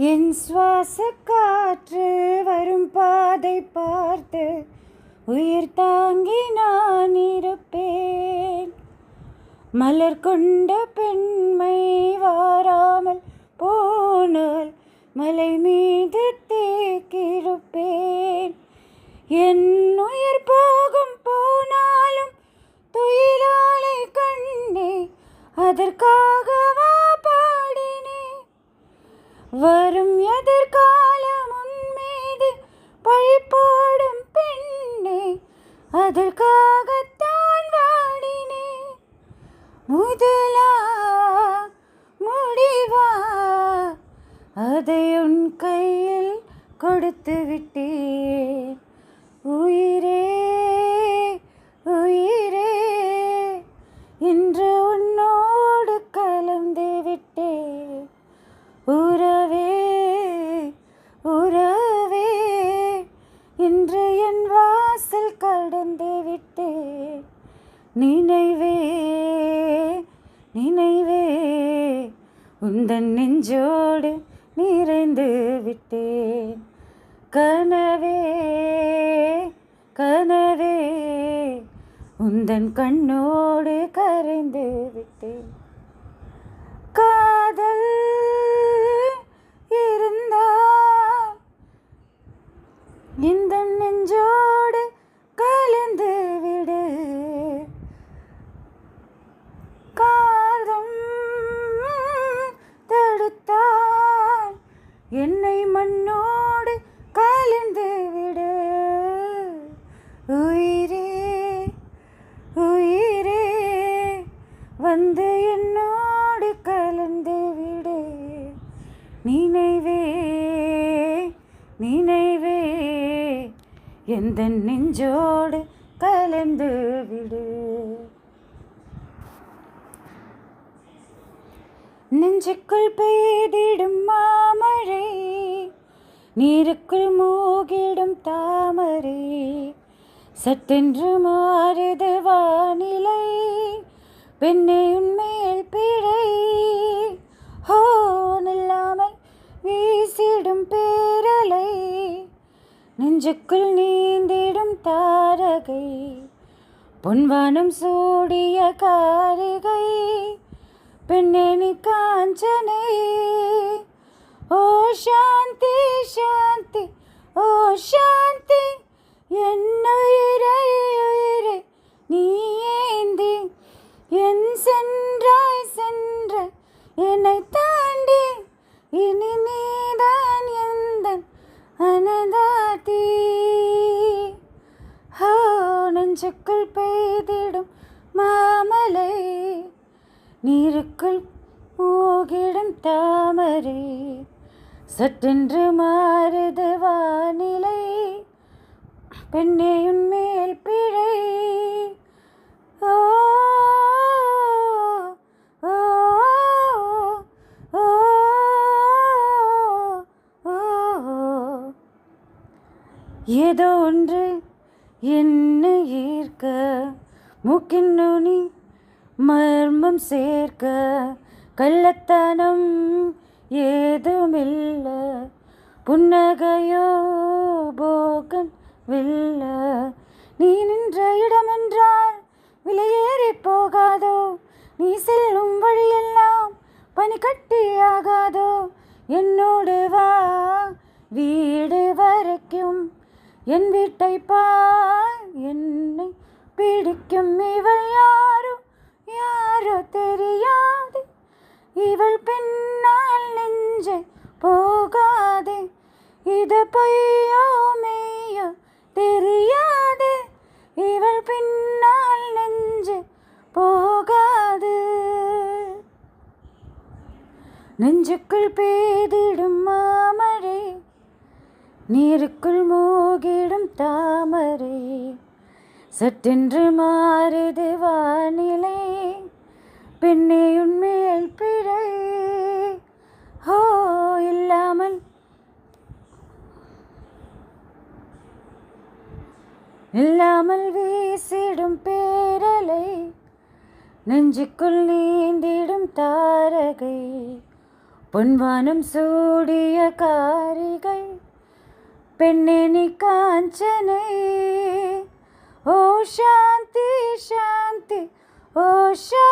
என் சுவாச காற்று வரும் பாதை பார்த்து உயிர் தாங்கி நான் இருப்பேன். மலர் கொண்ட பெண்மை வாராமல் போனால் மலை மீது தேக்கிருப்பேன். என் உயிர் போகும் போனாலும் துயிலாலை கண்ணே, அதற்காகவா பாடினேன். வரும் எதிர்காலம் உன்மீது பழி போடும் பெண்ணே, அதற்காகத்தான் வாடினேன். முதலா முடிவா அதை உன் கையில் கொடுத்து விட்டேன். உயிரே உயிரே, இன்று உன்னோடு கலந்து விட்டேன். உறவே உறவே, இன்று என் வாசல் கடந்து விட்டேன். நினைவே நினைவே, உந்தன் நெஞ்சோடு நிறைந்து விட்டேன். கனவே கனவே, உந்தன் கண்ணோடு கரைந்து விட்டேன். காதல் இருந்தால் இந்த நெஞ்சோடு கலந்து விடு. காதம் தடுத்தால் என்னை மண்ணோடு கலந்து விடு. உயிரே உயிரே, வந்து என்னோடு கலந்து விடு. நினைவே நினைவே, எந்த நெஞ்சோடு கலந்து விடு. நெஞ்சுக்குள் பெய்திடும் மாமழை, நீருக்குள் மூகிடும் தாமரை, சட்டென்று மாறுது வானிலை. பெண்ணே உன்மேல் பிழை, ஹோ நில்லாமல் வீசிடும் பேரலை, நெஞ்சுக்குள் நீந்திடும் தாரகை, பொன்வானம் சூடிய காரிகை. பெண்ணே நீ காஞ்சனை, ஓ சாந்தி சாந்தி ஓ சாந்தி. என் உயிரை உயிரை நீ ஏந்தி, என் சென்றாய் சென்ற என்னை தாண்டி, இனி நீதான் எந்தன் அனதாதி. ஹோ நெஞ்சுக்குள் பெய்திடும் மாமலை, நீருக்குள் மூகிடும் தாமரை, சட்டென்று மாறுது வானிலை. பெண்ணே உன்மேல் பிழை, ஓ ஓ ஓ ஓ. ஏதோ ஒன்று என்னை ஈர்க்க, மூக்கின் நுனி மர்மம் சேர்க்க, கள்ளத்தனம் ஏதுமில்ல, புன்னகையோ போகன் வெல்ல. நீ நின்ற இடமென்றால் விலையேறி போகாதோ, நீ செல்லும் வழியெல்லாம் பனி கட்டியாகாதோ. என்னோடு வா வீடு வரைக்கும், என் வீட்டை பார் என்னை பிடிக்கும். இவள் யாரோ யாரோ தெரியாது, இவள் பின்னால் நெஞ்சை போகாதே. இது பொய்யோ மெய்யோ தெரியாது, இவள் பின்னால் நெஞ்சு போகாது. நெஞ்சுக்குள் பெய்திடும் மாமழை, நீருக்குள் மூகிடும் தாமரை, சட்டென்று மாறுது வானிலை. பெண்ணே உன்மேல் பிழை, ஹோ இல்லாமல் இல்லாமல் வீசிடும் பேரலை, நெஞ்சுக்குள் நீந்திடும் தாரகை, பொன்வானம் சூடிய காரிகை பெண்ணே நீ காஞ்சனை. ஓ சாந்தி சாந்தி, ஓ சாந்தி.